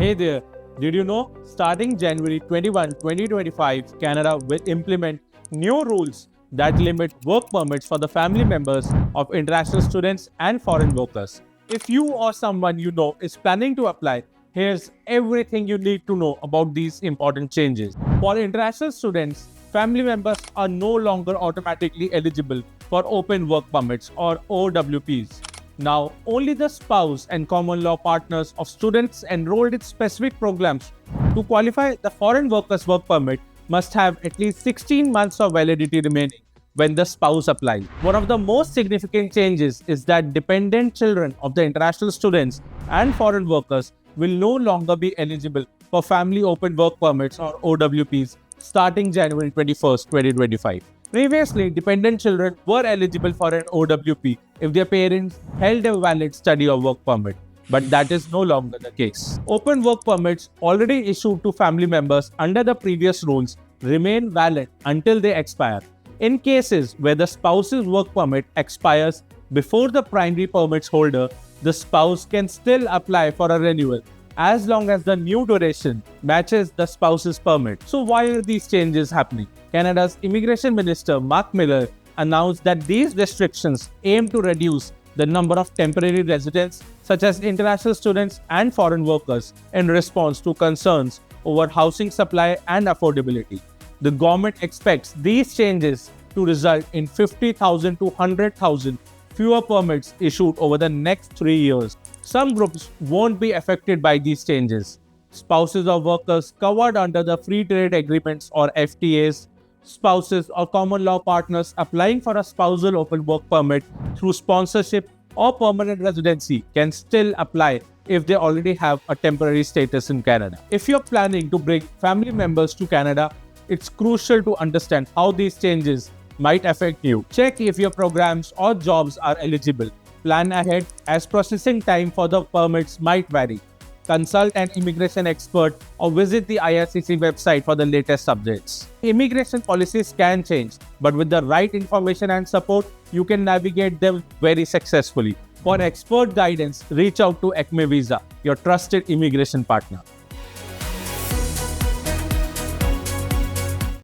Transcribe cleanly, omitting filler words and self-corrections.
Hey there, did you know starting January 21, 2025, Canada will implement new rules that limit work permits for the family members of international students and foreign workers. If you or someone you know is planning to apply, here's everything you need to know about these important changes. For international students, family members are no longer automatically eligible for open work permits or OWPs. Now, only the spouse and common law partners of students enrolled in specific programs to qualify the foreign workers work permit must have at least 16 months of validity remaining when the spouse applies. One of the most significant changes is that dependent children of the international students and foreign workers will no longer be eligible for family open work permits or OWPs starting January 21st, 2025. Previously, dependent children were eligible for an OWP if their parents held a valid study or work permit, but that is no longer the case. Open work permits already issued to family members under the previous rules remain valid until they expire. In cases where the spouse's work permit expires before the primary permits holder, the spouse can still apply for a renewal as long as the new duration matches the spouse's permit. So why are these changes happening? Canada's Immigration Minister Mark Miller announced that these restrictions aim to reduce the number of temporary residents such as international students and foreign workers in response to concerns over housing supply and affordability. The government expects these changes to result in 50,000 to 100,000 fewer permits issued over the next 3 years. Some groups won't be affected by these changes. Spouses of workers covered under the Free Trade Agreements or FTAs, spouses or common law partners applying for a spousal open work permit through sponsorship or permanent residency can still apply if they already have a temporary status in Canada. If you're planning to bring family members to Canada, it's crucial to understand how these changes might affect you. Check if your programs or jobs are eligible. Plan ahead as processing time for the permits might vary. Consult an immigration expert or visit the IRCC website for the latest updates. Immigration policies can change, but with the right information and support, you can navigate them very successfully. For expert guidance, reach out to Acme Visa, your trusted immigration partner.